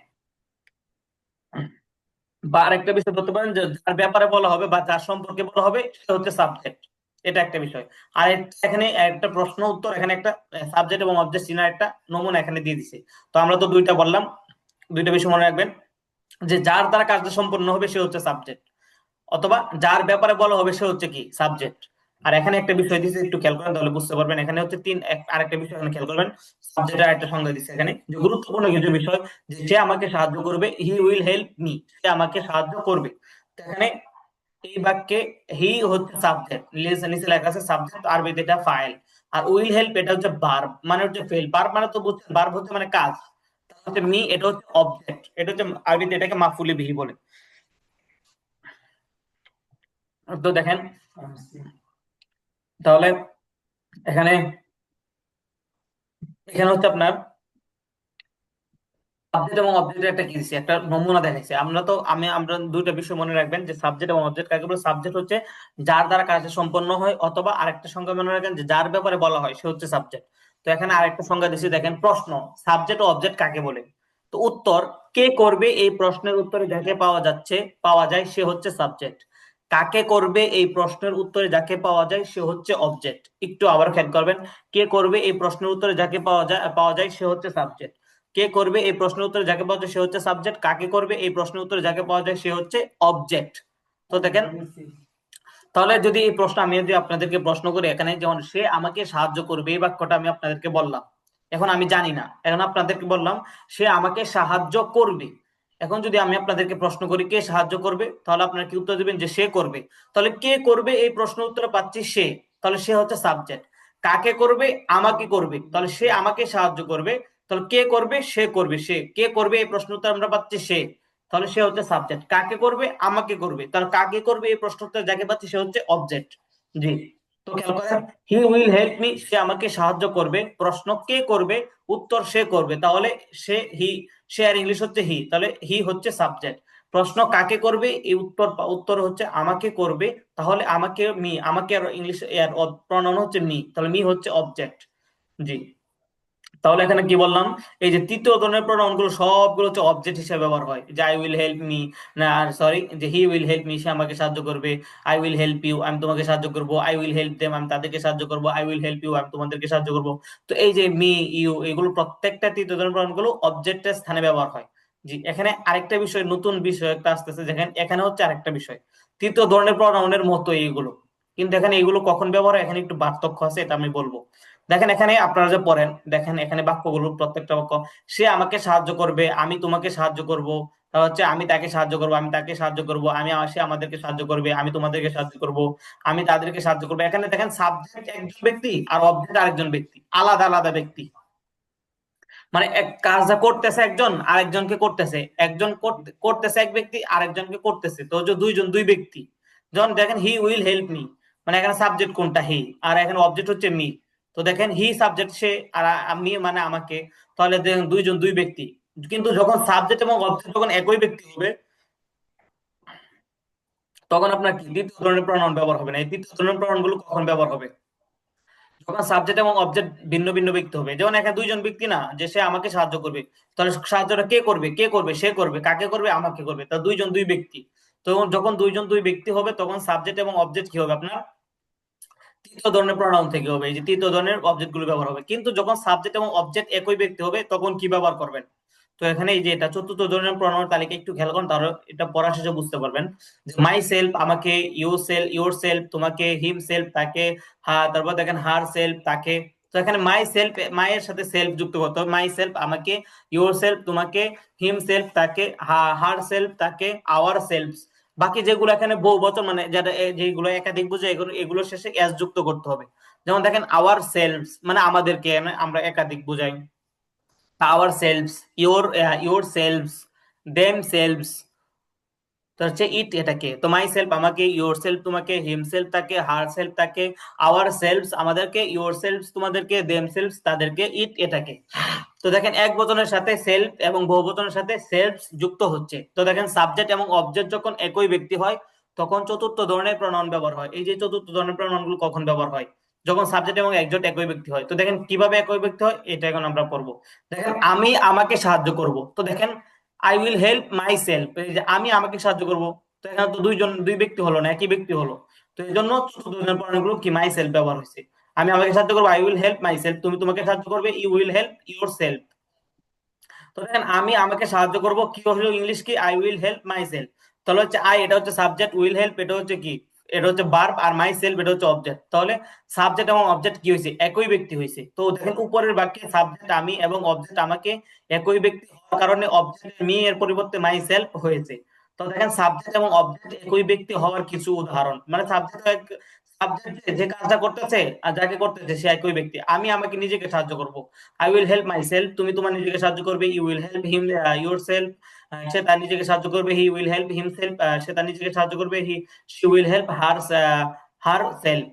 বা আরেকটা বিষয় বলতে পারেন যে যার ব্যাপারে বলা হবে বা যার সম্পর্কে বলা হবে সে হচ্ছে সাবজেক্ট। এটা একটা বিষয়। আর এখানে একটা প্রশ্ন উত্তর, এখানে একটা সাবজেক্ট এবং অবজেক্ট চিনার একটা নমুনা এখানে দিয়ে দিছে। তো আমরা তো দুইটা বললাম, দুইটা বিষয় মনে রাখবেন, যে যার দ্বারা কাজটা সম্পন্ন হবে সে হচ্ছে সাবজেক্ট, অথবা যার ব্যাপারে বলা হবে সে হচ্ছে কি, সাবজেক্ট। আর এখানে একটা বিষয় দিয়েছে, একটু খেয়াল করেন তাহলে বুঝতে পারবেন। এখানে হচ্ছে আরেকটা বিষয় এখানে খেয়াল করবেন, সাবজেক্টের একটা সংজ্ঞা দিচ্ছে এখানে, যে গুরুত্বপূর্ণ কিছু বিষয়, যে সে আমাকে সাহায্য করবে, হি উইল হেল্প মি, সে আমাকে সাহায্য করবে। তো এখানে এই বাক্যে হি হচ্ছে সাবজেক্ট, নিচে লেখা আছে সাবজেক্ট, আরবিতে এটা ফাইল। আর উইল হেল্প এটা হচ্ছে ভার্ব, মানে হচ্ছে ফেল। ভার্ব মানে তো বুঝছেন, ভার্ব হচ্ছে মানে কাজ। তাহলে হচ্ছে মি এটা হচ্ছে অবজেক্ট, এটা হচ্ছে আরবিতে এটাকে মাফুলি বিহি বলে। তো দেখেন, তাহলে এখানে এখানে হচ্ছে আপনার সাবজেক্ট এবং অবজেক্টের একটা কি দিছি, একটা নমুনা দেখাইছে। আমরা দুইটা বিষয় মনে রাখবেন, যে সাবজেক্ট এবং অবজেক্ট কাকে বলে। সাবজেক্ট হচ্ছে যার দ্বারা কাজটা সম্পন্ন হয়, অথবা আরেকটা সংজ্ঞা মনে রাখেন যে যার ব্যাপারে বলা হয় সে হচ্ছে সাবজেক্ট। তো এখানে আরেকটা সংজ্ঞা দিছি, দেখেন প্রশ্ন, সাবজেক্ট ও অবজেক্ট কাকে বলে। তো উত্তর, কে করবে এই প্রশ্নের উত্তরে যাকে পাওয়া যায় সে হচ্ছে সাবজেক্ট। কাকে করবে এই প্রশ্নের উত্তরে যাকে পাওয়া যায় সে হচ্ছে অবজেক্ট। একটু আবার খেয়াল করবেন, কে করবে এই প্রশ্নের উত্তরে যাকে পাওয়া যায় সে হচ্ছে সাবজেক্ট। কে করবে এই প্রশ্নের উত্তরে যাকে পাওয়া যায় সে হচ্ছে সাবজেক্ট। কাকে করবে এই প্রশ্নের উত্তরে যাকে পাওয়া যায় সে হচ্ছে অবজেক্ট। তো দেখেন, তাহলে যদি এই প্রশ্ন, আমি যদি আপনাদেরকে প্রশ্ন করি এখানে, যেমন সে আমাকে সাহায্য করবে, এই বাক্যটা আমি আপনাদেরকে বললাম, এখন আমি জানি না, এখন আপনাদেরকে বললাম সে আমাকে সাহায্য করবে। এখন যদি আমি আপনাদেরকে প্রশ্ন করি কে সাহায্য করবে, তাহলে আপনারা কি উত্তর দিবেন? যে সে করবে। তাহলে কে করবে এই প্রশ্ন উত্তরে পাচ্ছি সে, তাহলে সে হচ্ছে সাবজেক্ট। কাকে করবে? আমাকে করবে, তাহলে সে আমাকে সাহায্য করবে। তাহলে কে করবে? সে করবে। সে কে করবে এই প্রশ্ন উত্তর আমরা পাচ্ছি সে, তাহলে সে হচ্ছে সাবজেক্ট। কাকে করবে? আমাকে করবে, তাহলে কাকে করবে এই প্রশ্ন উত্তর যাকে পাচ্ছি সে হচ্ছে অবজেক্ট। জি। তো খেয়াল করেন, হি উইল হেল্প মি, সে আমাকে সাহায্য করবে। প্রশ্ন কে করবে? উত্তর সে করবে, তাহলে সে হি। সে আর ইংলিশ হচ্ছে হি, তাহলে হি হচ্ছে সাবজেক্ট। প্রশ্ন কাকে করবে? এই উত্তর উত্তর হচ্ছে আমাকে করবে, তাহলে আমাকে মি, আমাকে আর ইংলিশ এর প্রনাউন হচ্ছে মি, তাহলে মি হচ্ছে অবজেক্ট। জি। তাহলে এখানে কি বললাম? এই যে তৃতীয় ধরনের প্রোনাউন গুলো সবগুলো হচ্ছে অবজেক্ট হিসেবে ব্যবহার হয়। যে আই উইল হেল্প মি, না সরি, যে হি উইল হেল্প মি, সে আমাকে সাহায্য করবে। আই উইল হেল্প ইউ, আমি তোমাকে সাহায্য করবো। আই উইল হেল্প দেম, আমি তাদেরকে সাহায্য করবো। আই উইল হেল্প ইউ, আমি তোমাদেরকে সাহায্য করবো। তো এই যে মি, ইউ, এগুলো প্রত্যেকটা তৃতীয় ধরনের প্রোনাউন গুলো অবজেক্টের স্থানে ব্যবহার হয়। জি। এখানে আরেকটা বিষয়, নতুন বিষয় একটা আসতেছে, যেখানে এখানে হচ্ছে আরেকটা বিষয়, তৃতীয় ধরনের প্রোনাউনের মতো এইগুলো, কিন্তু এখানে এগুলো কখন ব্যবহার হয় এখানে একটু পার্থক্য আছে, এটা আমি বলবো। দেখেন এখানে আপনারা যে পড়েন, দেখেন এখানে বাক্যগুলো প্রত্যেকটা বাক্য, সে আমাকে সাহায্য করবে, আমি তোমাকে সাহায্য করব, তা হচ্ছে আমি তাকে সাহায্য করব, আমি তাকে সাহায্য করব, সে আমাদেরকে সাহায্য করবে, আমি তোমাদেরকে সাহায্য করব, আমি তাদেরকে সাহায্য করবো। এখানে দেখেন সাবজেক্ট একজন ব্যক্তি আর অবজেক্ট আরেকজন ব্যক্তি, আলাদা আলাদা ব্যক্তি। মানে এক কাজটা করতেছে একজন আরেকজনকে করতেছে, একজন করতেছে এক ব্যক্তি আরেকজনকে করতেছে, তো যে দুইজন দুই ব্যক্তি। যখন দেখেন হি উইল হেল্প মি, মানে এখানে সাবজেক্ট কোনটা? হি, আর এখানে অবজেক্ট হচ্ছে মি। তো দেখেন হি সাবজেক্ট, সে, আর আমি মানে আমাকে, তাহলে দেখেন দুইজন দুই ব্যক্তি। কিন্তু যখন সাবজেক্ট এবং অবজেক্ট যখন একই ব্যক্তি হবে, তখন আপনার কি দ্বিতীয় ধরনের প্রণয়ন ব্যবহার হবে না। এই তৃতীয় ধরনের প্রণয়ন গুলো কখন ব্যবহার হবে? যখন সাবজেক্ট এবং অবজেক্ট ভিন্ন ভিন্ন ব্যক্তি হবে। যেমন এখানে দুইজন ব্যক্তি না, যে সে আমাকে সাহায্য করবে, তাহলে সাহায্যটা কে করবে? কে করবে? সে করবে। কাকে করবে? আমাকে করবে। তা দুইজন দুই ব্যক্তি। তো যখন দুইজন দুই ব্যক্তি হবে, তখন সাবজেক্ট এবং অবজেক্ট কি হবে আপনার? তৃতীয় ধরনের প্রোনাউন থেকে হবে, এই যে তৃতীয় ধরনের অবজেক্ট গুলো ব্যবহার হবে। কিন্তু যখন সাবজেক্ট এবং অবজেক্ট একই ব্যক্তি হবে, তখন কি ব্যবহার করবেন? তো এখানে এই যে এটা চতুর্থ ধরনের প্রোনাউন তালিকা একটু খেয়াল করুন, তাহলে এটা পড়া শেষে বুঝতে পারবেন। যে মাই সেলফ আমাকে, ইউ সেলফ ইউর সেলফ তোমাকে, হিম সেলফ তাকে, তারপর দেখেন হার সেলফ তাকে। তো এখানে মাই সেলফ, মাই এর সাথে সেলফ যুক্ত করতে হবে। মাই সেলফ আমাকে, ইউর সেলফ তোমাকে, হিম সেলফ তাকে, হার সেলফ তাকে, আওয়ার সেলফ। বাকি যেগুলো এখানে বহুবচন, মানে যেটা যেগুলো একাধিক বোঝায়, এগুলো এগুলোর শেষে এস যুক্ত করতে হবে। যেমন দেখেন আওয়ার সেলফস মানে আমাদেরকে, মানে আমরা একাধিক বোঝাই। Ourselves, yourselves, themselves. তো হচ্ছে ইট এটাকে, তো মাই সেলফ আমাকে, ইওর সেলফ তোমাকে, হিম সেলফ তাকে, হার সেলফ তাকে, আওয়ার সেলফস আমাদেরকে, ইওর সেলফস তোমাদেরকে, দেম সেলফস তাদেরকে, ইট এটাকে। তো দেখেন এক বচনের সাথে সেলফ এবং বহু বচনের সাথে সেলফস যুক্ত হচ্ছে। তো দেখেন সাবজেক্ট এবং অবজেক্ট যখন একই ব্যক্তি হয়, তখন চতুর্থ ধরনের প্রণয়ন ব্যবহার হয়। এই যে চতুর্থ ধরনের প্রণয়ন গুলো কখন ব্যবহার হয়? যখন সাবজেক্ট এবং একজোট একই ব্যক্তি হয়। তো দেখেন কিভাবে একই ব্যক্তি হয়, এটা এখন আমরা পড়বো। দেখেন আমি আমাকে সাহায্য করব, তো দেখেন I will help my self, এই যে আমি আমাকে সাহায্য করব। তো এখানে তো দুইজন দুই ব্যক্তি হলো না, একই ব্যক্তি হলো। তো এই জন্য চতুর্থ ধরনের প্রণয়ন গুলো কি মাই সেলফ ব্যবহার হয়েছে। আমি আমাকে সাহায্য করবো, I will help myself, তুমি তোমাকে সাহায্য করবে, you will help yourself. তো দেখেন আমি আমাকে সাহায্য করব, কি হলো ইংলিশ কি? I will help my self. তাহলে হচ্ছে আই, এটা হচ্ছে সাবজেক্ট, উইল হেল্প এটা হচ্ছে কি? এটা হচ্ছে ভার্ব, আর মাই সেলফ এটা হচ্ছে অবজেক্ট। তাহলে সাবজেক্ট এবং অবজেক্ট কি হয়েছে? একই ব্যক্তি হয়েছে। তো দেখেন উপরের বাক্যে সাবজেক্ট আমি এবং অবজেক্ট আমাকে একই ব্যক্তি হওয়ার কারণে অবজেক্ট মি এর পরিবর্তে মাই সেলফ হয়েছে। তো দেখেন সাবজেক্ট এবং অবজেক্ট একই ব্যক্তি হওয়ার কিছু উদাহরণ, মানে সাবজেক্ট, সাবজেক্ট যে কাজটা করতেছে আর যাকে করতেছে সে একই ব্যক্তি। আমি আমাকে নিজেকে সাহায্য করব, I will help myself, তুমি তোমার নিজেকে সাহায্য করবে, you will help him yourself, সে তার নিজেকে সাহায্য করবে, he will help himself, সে তার নিজেকে সাহায্য করবে, she will help herself.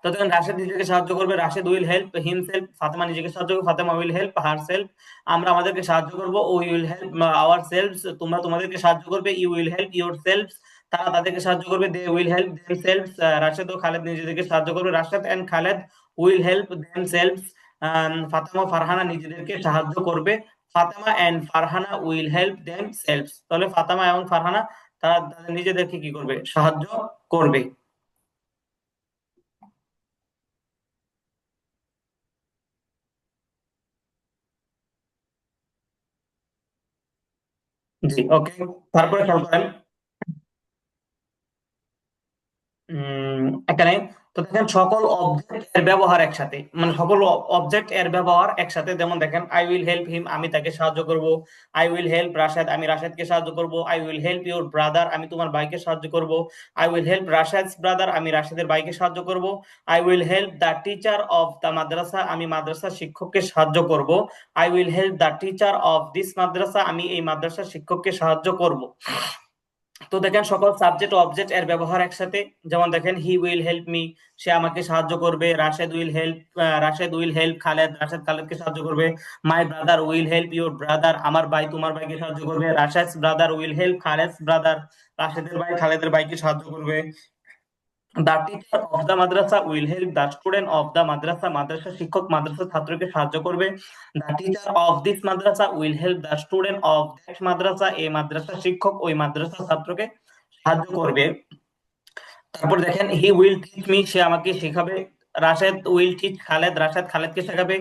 তো দেখেন রাশেদ নিজেকে সাহায্য করবে, Rashed will help himself, Fatema নিজেকে সাহায্য করবে, Fatema will help herself. আমরা আমাদেরকে সাহায্য করবো, we will help ourselves, তোমরা তোমাদেরকে সাহায্য করবে, you will help yourself, তারা তাদেরকে সাহায্য করবে, they will help themselves. Rashed ও খালেদ নিজেদেরকে সাহায্য করবে, Rashed and Khaled will help themselves. Fatema ও ফারহানা নিজেদেরকে সাহায্য করবে, Fatema and Farhana will help themselves. তাহলে ফাতেমা এবং ফারহানা তারা তাদের নিজেদেরকে কি করবে? সাহায্য করবে। জি, ওকে। তারপরে খেয়াল করেন, এখানে তো দেখেন সকল অবজেক্ট এর ব্যবহার একসাথে, মানে সকল অবজেক্ট এর ব্যবহার একসাথে, যেমন দেখেন আই উইল হেল্প হিম, আমি তাকে সাহায্য করব। আই উইল হেল্প রাশেদ, আমি রাশেদকে সাহায্য করব। I will help your brother, আমি তোমার ভাইকে সাহায্য করব। I will help Rashed's brother, আমি রাশেদের ভাইকে সাহায্য করব। I will help the teacher of the madrasa, আমি মাদ্রাসার শিক্ষককে সাহায্য করব। I will help the teacher of this madrasa, আমি এই মাদ্রাসার শিক্ষককে সাহায্য করব। তো দেখেন সকল সাবজেক্ট ও অবজেক্ট এর ব্যবহার একসাথে, যেমন দেখেন হি উইল হেল্প মি, সে আমাকে সাহায্য করবে। রাশেদ উইল হেল্প খালেদ, রাশেদ খালেদকে সাহায্য করবে। My brother will help your brother, আমার ভাই তোমার ভাইকে সাহায্য করবে। Rashed's brother will help Khaled's brother, রাশেদের ভাই খালেদের ভাইকে সাহায্য করবে। The teacher of the madrasa will help the student of the madrasa, মাদ্রাসা শিক্ষক মাদ্রাসা ছাত্রকে সাহায্য করবে। The teacher of this madrasa will help the student of that madrasa, এই মাদ্রাসা শিক্ষক ওই মাদ্রাসা ছাত্রকে সাহায্য করবে। তারপর দেখেন হি উইল টিচ মি, সে আমাকে শেখাবে। রাশেদ উইল টিচ খালেদ, রাশেদ খালেদকে শেখাবে।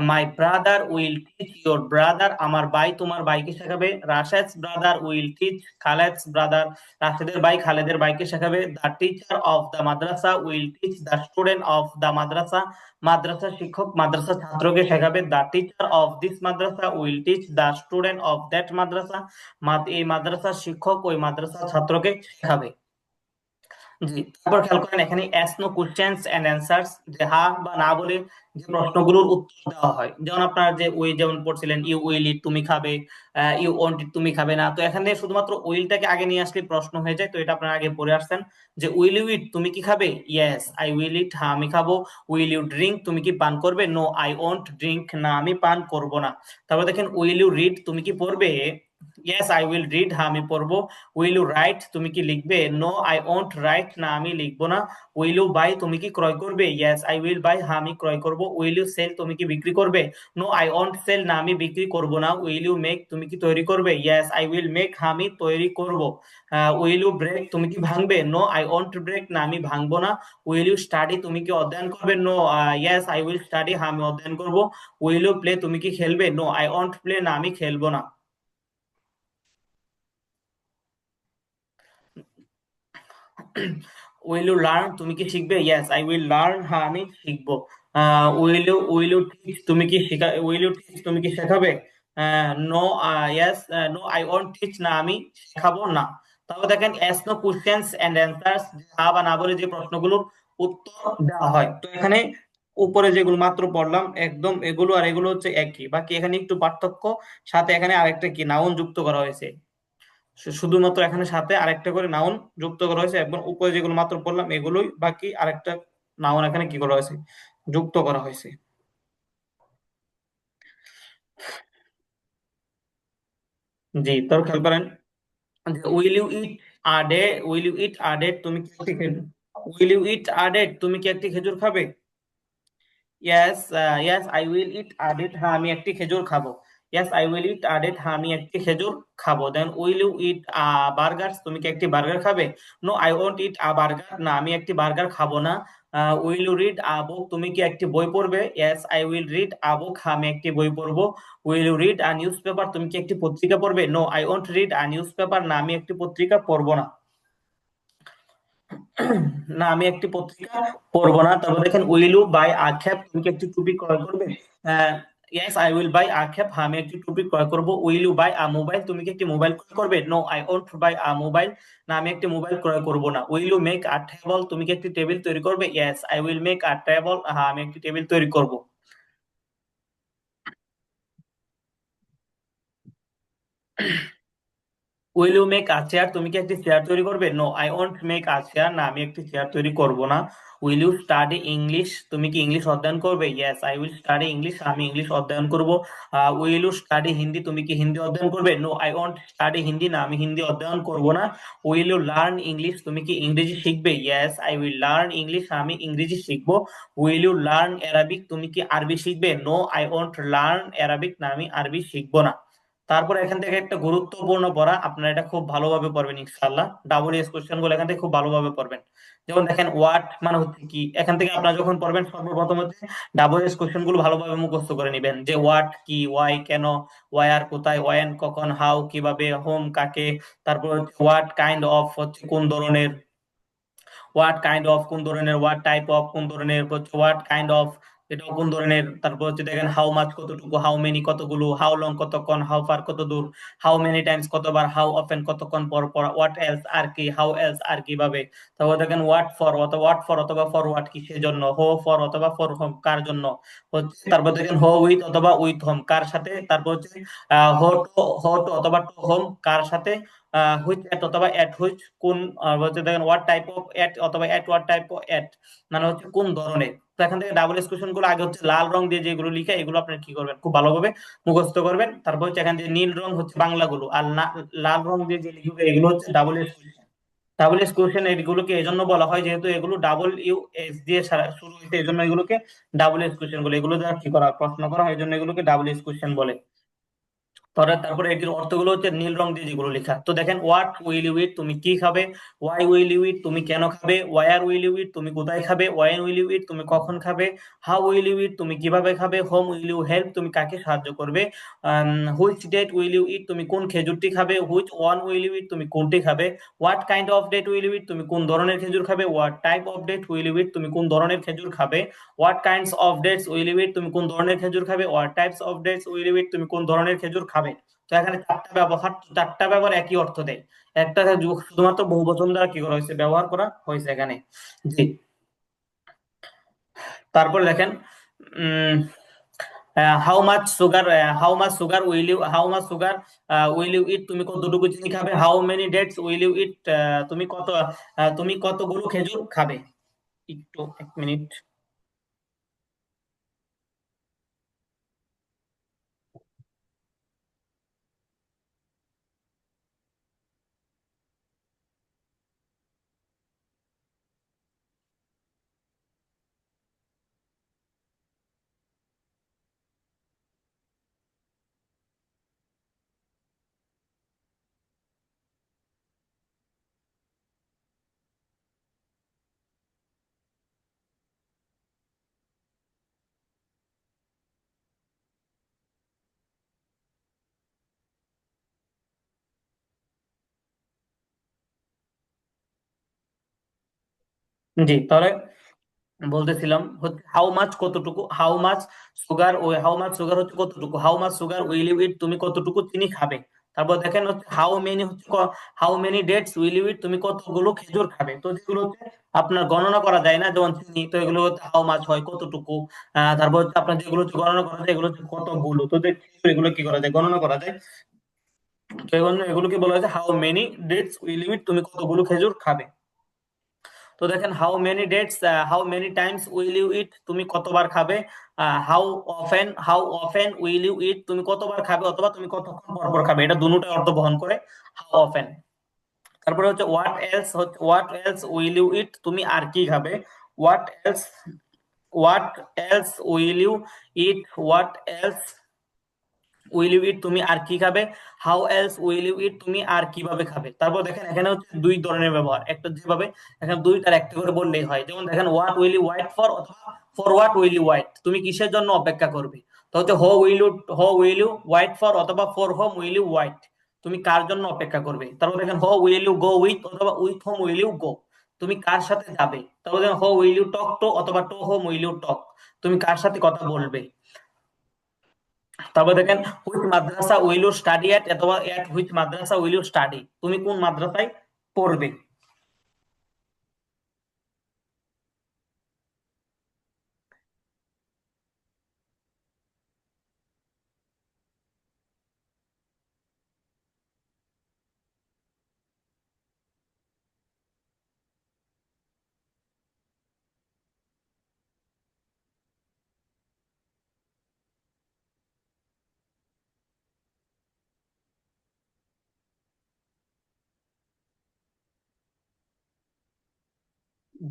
My brother will teach your brother, আমার ভাই তোমার ভাইকে শেখাবে। Rashed's brother will teach Khaled's brother, রাশেদের ভাই খালেদের ভাইকে শেখাবে। The teacher of the madrasa will teach the student of the madrasa, মাদ্রাসা শিক্ষক মাদ্রাসা ছাত্রকে শেখাবে। The teacher of this madrasa will teach the student of that madrasa, এই মাদ্রাসার শিক্ষক ওই মাদ্রাসা ছাত্রকে শেখাবে। জি, তারপর খেয়াল করেন এখানে yes no questions and answers, যে হা বা না বলে যে প্রশ্নগুলোর উত্তর দেওয়া হয়, যেমন আপনার যে ওই যেমন পড়ছিলেন ইউ উইল ইট, তুমি খাবে। ইউ ওয়ান্ট ইট, তুমি খাবে না। তো এখানে শুধুমাত্র উইলটাকে আগে নিয়ে আসলে প্রশ্ন হয়ে যায়, তো এটা আপনারা আগে পড়ে আসছেন যে উইল ইউ ইট, তুমি কি খাবে? ইয়েস আই উইল ইট, হ্যাঁ আমি খাবো। উইল ইউ ড্রিঙ্ক, তুমি কি পান করবে? নো আই ওয়ন্ট ড্রিঙ্ক, না আমি পান করব না। তারপর দেখেন উইল ইউ রিড, তুমি কি পড়বে? ইয়েস আই উইল রিড, হ্যাঁ আমি পড়বো। উইল ইউ রাইট, তুমি কি লিখবে? নো আই ওন্ট রাইট, না আমি লিখবো না। উইল ইউ বাই, তুমি কি ক্রয় করবে? ইয়েস আই উইল বাই, হ্যাঁ আমি ক্রয় করব। উইল ইউ সেল, তুমি কি বিক্রি করবে? নো আই ওন্ট সেল, না আমি বিক্রি করব না। উইল ইউ মেক, তুমি কি তৈরি করবে? ইয়েস আই উইল মেক, হ্যাঁ আমি তৈরি করব। উইল ইউ ব্রেক, তুমি কি ভাঙবে? নো আই ওন্ট ব্রেক, না আমি ভাঙবো না। উইল ইউ স্টাডি, তুমি কি অধ্যয়ন করবে? No yes I will study, হ্যাঁ আমি অধ্যয়ন করব। উইল ইউ প্লে, তুমি কি খেলবে? নো আই ওন্ট প্লে, না আমি খেলবো না। উইল ইউ লার্ন, তুমি কি শিখবে? ইয়েস আই উইল লার্ন, হ্যাঁ আমি শিখবো। উইল ইউ টিচ, তুমি কি উইল ইউ টিচ, তুমি কি শেখাবে? No yes no I won't teach, না আমি শেখাবো না। তাহলে দেখেন yes no questions and answers, হ্যাঁ বা না বলে যে প্রশ্নগুলোর উত্তর দেওয়া হয়। তো এখানে উপরে যেগুলো মাত্র পড়লাম একদম এগুলো আর এগুলো হচ্ছে একই, বাকি এখানে একটু পার্থক্য, সাথে এখানে আরেকটা কি নাউন যুক্ত করা হয়েছে। শুধুমাত্র এখানে সাথে আরেকটা করে নাউন যুক্ত করা হয়েছে, এবং উপরে যেগুলো মাত্র বললাম এগুলোই, বাকি আরেকটা নাউন এখানে কি করা হয়েছে, যুক্ত করা হয়েছে। জি, তোর খেয়াল করেন যে will you eat a date, will you eat a date, তুমি কি একটি will you eat a date, তুমি কি একটি খেজুর খাবে? Yes yes I will eat a date, হ্যাঁ আমি একটি খেজুর খাবো। Yes I will eat a date, হ্যাঁ আমি একটি খেজুর খাবো। Then will you eat burger, তুমি কি একটি বার্গার খাবে? No I won't eat a burger, না আমি একটি বার্গার খাবো না। Will you read a book, তুমি কি একটি বই পড়বে? Yes I will read a book, হ্যাঁ আমি একটি বই পড়বো। Will you read a newspaper, তুমি কি একটি পত্রিকা পড়বে? No I won't read a newspaper, না আমি একটি পত্রিকা পড়বো না। না আমি একটি পত্রিকা পড়বো না। তারপর দেখেন উইল ইউ বাই আক্ষেপ, তুমি কি একটি টুপি ক্রয় করবে? ইয়েস আই উইল বাই আক্ষেপ, হ্যাঁ আমি একটি টুপি ক্রয় করবো। Will you buy a mobile, তুমি কি একটি মোবাইল ক্রয় করবে? No I won't buy a mobile, না আমি একটি মোবাইল ক্রয় করবো না। Will you make a table, তুমি কি একটি টেবিল তৈরি করবে? Yes I will make a table, হ্যাঁ আমি একটি টেবিল তৈরি করবো। Will you make a chair, তুমি কি একটি চেয়ার তৈরি করবে? No I won't make a chair, না আমি একটি চেয়ার তৈরি করব না। উইল ইউ স্টাডি ইংলিশ, তুমি কি ইংলিশ অধ্যয়ন করবে? Yes I will study English, আমি ইংলিশ অধ্যয়ন করব। উইল ইউ স্টাডি হিন্দি, তুমি কি হিন্দি অধ্যয়ন করবে? No I won't study Hindi, না আমি হিন্দি অধ্যয়ন করব না। উইল ইউ লার্ন ইংলিশ, তুমি কি ইংরেজি শিখবে? Yes I will learn English, আমি ইংরেজি শিখবো। উইল ইউ লার্ন অ্যারাবিক, তুমি কি আরবি শিখবে? No I won't learn Arabic, না আমি আরবি শিখবো না। তারপর এখান থেকে একটা গুরুত্বপূর্ণ পড়া, আপনারা এটা খুব ভালোভাবে পড়বেন ইনশাআল্লাহ। ডাবল এস কোশ্চেন গুলো এখান থেকে খুব ভালোভাবে পড়বেন। যেমন দেখেন হোয়াট মানে হচ্ছে কি, এখান থেকে আপনারা যখন পড়বেন সর্বপ্রথম হচ্ছে ডাবল এস কোশ্চেন গুলো ভালোভাবে মুখস্থ করে নেবেন, যে হোয়াট কি, ওয়াই কেন, ওয়াই আর কোথায়, ওয়েন কখন, হাউ কিভাবে, হোম কাকে, তারপর হচ্ছে হোয়াট কাইন্ড অফ হচ্ছে কোন ধরনের, হোয়াট কাইন্ড অফ কোন ধরনের, হোয়াট টাইপ অফ কোন ধরনের, হচ্ছে হোয়াট কাইন্ড অফ এটাও কোন ধরনের, তারপর হচ্ছে দেখেন হাউ মাচ কতটুকু, হাউ মেনি কতগুলো, হাউ লং কতক্ষণ, হাউ ফার কত দূর, হাউ মেনি টাইমস কতবার, হাউ অফেন কতক্ষণ পর পর, হোয়াট এলস আর কি, হাউ এলস আর কিভাবে। তারপর দেখেন হোয়াট ফর অথবা হোয়াট ফর অথবা ফর হোয়াট কিসের জন্য, হো ফর অথবা ফর হোম কার জন্য হচ্ছে, তারপর দেখেন হো উইথ অথবা উইথ হোম কার সাথে, তারপর হচ্ছে হো টু অথবা টু হোম কার সাথে, হুইচ এট অথবা এট হুইচ কোন, হচ্ছে দেখেন হোয়াট টাইপ অফ এট অথবা এট হোয়াট টাইপ অফ এট মানে হচ্ছে কোন ধরনের। তো এখান থেকে ডাবল এক্সক্লুশন গুলো আগে হচ্ছে লাল রং দিয়ে যেগুলো লিখে এগুলো আপনি কি করবেন, খুব ভালোভাবে মুখস্থ করবেন। তারপর হচ্ছে এখান থেকে নীল রং হচ্ছে বাংলাগুলো, আর লাল রং দিয়ে যে লিখবে এগুলো হচ্ছে ডাবল এক্সক্লুশন। ডাবল এক্সক্লুশন এগুলোকে এই জন্য বলা হয় যেহেতু এগুলো ডাবল ইউ এস দিয়ে শুরু হয়েছে, এই জন্য এগুলোকে ডাবল এক্সক্লুশন বলে, এগুলো দ্বারা কি করা প্রশ্ন করা হয় এই জন্য এগুলোকে ডাবল এক্সক্লুশন বলে। তারপরে এটির অর্থগুলো হচ্ছে নীল রং দিয়ে যেগুলো লেখা। তো দেখেন হোয়াট উইল ইউ ইট তুমি কি খাবে, ওয়াই উইল ইউ ইট তুমি কেন খাবে, ওয়ার উইল ইউ ইট তুমি কোথায় খাবে, ওয়েন উইল ইউ ইট তুমি কখন খাবে, হাউ উইল ইউ ইট তুমি কিভাবে খাবে, হোম উইল ইউ হেল্প তুমি কাকে সাহায্য করবে, which date will you eat তুমি কোন খেজুরটি খাবে, which one will you eat তুমি কোনটি খাবে, what kind of date will you eat তুমি কোন ধরনের খেজুর খাবে, what type of date will you eat তুমি কোন ধরনের খেজুর খাবে, what kinds of dates will you eat তুমি কোন ধরনের খেজুর খাবে, what types of dates will you eat তুমি কোন ধরনের খেজুর খাবে। তো এখানে চারটা ব্যবহার একই অর্থ দেয়, একটা শুধুমাত্র বহুবচন দ্বারা কি করা হয়েছে, ব্যবহার করা হয়েছে এখানে। জি। তারপর দেখেন how much sugar will you eat তুমি কতটুকু চিনি খাবে, how many dates will you eat তুমি কতগুলো খেজুর খাবে। একটু এক মিনিট। জি, তাহলে বলতেছিলাম হচ্ছে হাউ মাছ কতটুকু, হাউ মাছ সুগার হচ্ছে কতটুকু, how much sugar will you eat তুমি কতটুকু চিনি খাবে। তারপর দেখেন হচ্ছে হাউ মেনি হচ্ছে how many dates will you eat তুমি কতগুলো খেজুর খাবে। তো যেগুলো হচ্ছে আপনার গণনা করা যায় না যেমন চিনি, তো এগুলো হচ্ছে হাউ মাছ হয় কতটুকু। তারপর হচ্ছে আপনার যেগুলো হচ্ছে গণনা করা যায় এগুলো হচ্ছে কতগুলো, তো খেজুর এগুলো কি করা যায়, গণনা করা যায়। তো এগুলোকে বলা হয়েছে how many dates will you eat তুমি কতগুলো খেজুর খাবে। তো দেখেন how many times will you eat তুমি কতবার খাবে, how often will you eat তুমি কতবার খাবে অথবা তুমি কতক্ষণ পর পর খাবে, এটা দুটোই অর্থ বহন করে হাউ অফেন। তারপরে হচ্ছে what else will you eat তুমি আর কি খাবে, what else what else will you eat what else will you eat তুমি আর কি খাবে, how else will you eat তুমি আর কিভাবে খাবে। তারপর দেখেন এখানে হচ্ছে দুই ধরনের ব্যবহার, একটা যেভাবে এখানে দুইটার একটা করে বললেই হয়, যেমন দেখেন what will you wait for অথবা for what will you wait তুমি কিসের জন্য অপেক্ষা করবে। তো হচ্ছে who will you wait for অথবা for whom will you wait তুমি কার জন্য অপেক্ষা করবে। তারপর দেখেন who will you go with অথবা with whom will you go তুমি কার সাথে যাবে। তারপর দেখেন who will you talk to অথবা to whom will you talk তুমি কার সাথে কথা বলবে। তারপর দেখেন which madrasa will you study at অথবা at which madrasa will you study তুমি কোন মাদ্রাসায় পড়বে।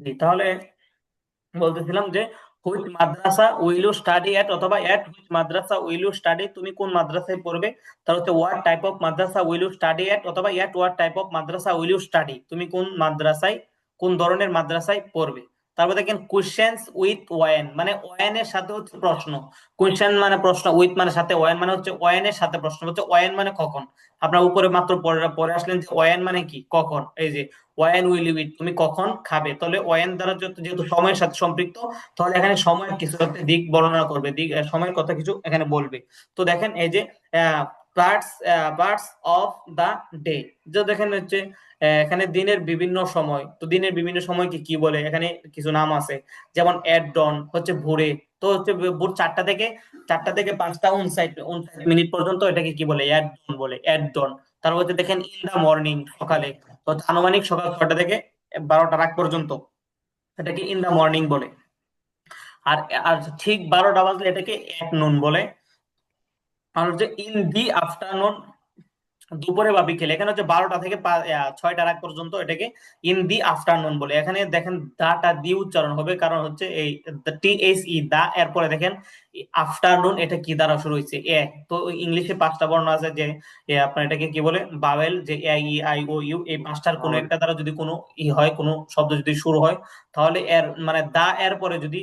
জি, তাহলে বলতেছিলাম যে which madrasa will you study at অথবা at which madrasa will you study তুমি কোন মাদ্রাসায় পড়বে। তার হচ্ছে what type of madrasa will you study at অথবা at what type of madrasa will you study তুমি কোন মাদ্রাসায় কোন ধরনের মাদ্রাসায় পড়বে। তারপর দেখেন কোশ্চেন্স উইথ ওয়েন, মানে ওয়েন এর সাথে হচ্ছে প্রশ্ন। কোশ্চেন মানে প্রশ্ন, উইথ মানে সাথে, ওয়েন মানে হচ্ছে ওয়েন এর সাথে প্রশ্ন, হচ্ছে ওয়েন মানে কখন। আপনার উপরে মাত্র পড়ে পড়ে আসলেন যে ওয়েন মানে কি, কখন। এই যে ওয়েন উইল ইউ ইট, তুমি কখন খাবে, তাহলে ওয়েন দ্বারা যেহেতু সময়ের সাথে সম্পৃক্ত, তাহলে এখানে সময়ের কিছু একটা দিক বর্ণনা করবে, দিক সময়ের কথা কিছু এখানে বলবে। তো দেখেন এই যে parts parts of the day, যে দেখেন হচ্ছে এখানে দিনের বিভিন্ন সময়, তো দিনের বিভিন্ন সময়কে কি বলে, এখানে কিছু নাম আছে। যেমন এট ডন হচ্ছে ভোরে, তো হচ্ছে ভোর 4টা থেকে 5টা 59 মিনিট পর্যন্ত এটাকে কি বলে, এট ডন বলে, এট ডন। তারপর হচ্ছে দেখেন ইন দা মর্নিং, সকালে, তো আনুমানিক সকাল 6টা থেকে 12টার আগ পর্যন্ত এটাকে ইন দা মর্নিং বলে। আর আর ঠিক 12টা বাজলে এটাকে এট নুন বলে। আর হচ্ছে ইন দি আফটারনুন, দুপুরে বা বিকেলে, এখানে হচ্ছে 12টা থেকে 6টার আগ পর্যন্ত এটাকে ইন দি আফটারনুন বলে। এখানে দেখেন দাটা দি উচ্চারণ হবে, কারণ হচ্ছে এই THE দা, এরপরে দেখেন আফটারনুন, এটা কি দ্বারা শুরু হয়েছে, এ। তো ইংলিশে 5টা বর্ণ আছে, যে আপনার এটাকে কি বলে, বাওয়েল, যে A, E, I, O, U, এই 5টার কোনো একটা দ্বারা যদি কোনো হয়, কোনো শব্দ যদি শুরু হয়, তাহলে এর মানে দা এর পরে যদি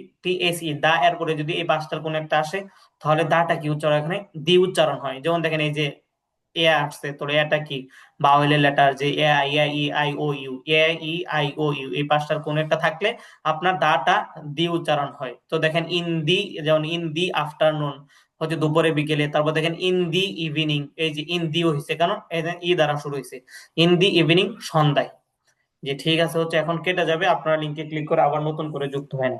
দা এর পরে যদি এই 5টার কোনো একটা আসে, তাহলে দাটা কি উচ্চারণ, এখানে দি উচ্চারণ হয়। যেমন দেখেন এই যে এ আসছে, তো এটা কি বাওয়েলের লেটার, যে A, I, E, I, O, U, A, E, I, O, U, এই 5টার কোন একটা থাকলে আপনার দাটা দি উচ্চারণ হয়। তো দেখেন ইন দি, যেমন ইন দি আফটারনুন হচ্ছে দুপুরে বিকেলে। তারপর দেখেন ইন দি ইভিনিং, এই যে ইন দিও হয়েছে, কারণ ই দ্বারা শুরু হয়েছে, ইন দি ইভিনিং, সন্ধ্যায়। যে ঠিক আছে, হচ্ছে এখন কেটে যাবে, আপনারা লিঙ্কে ক্লিক করে আবার নতুন করে যুক্ত হয় না।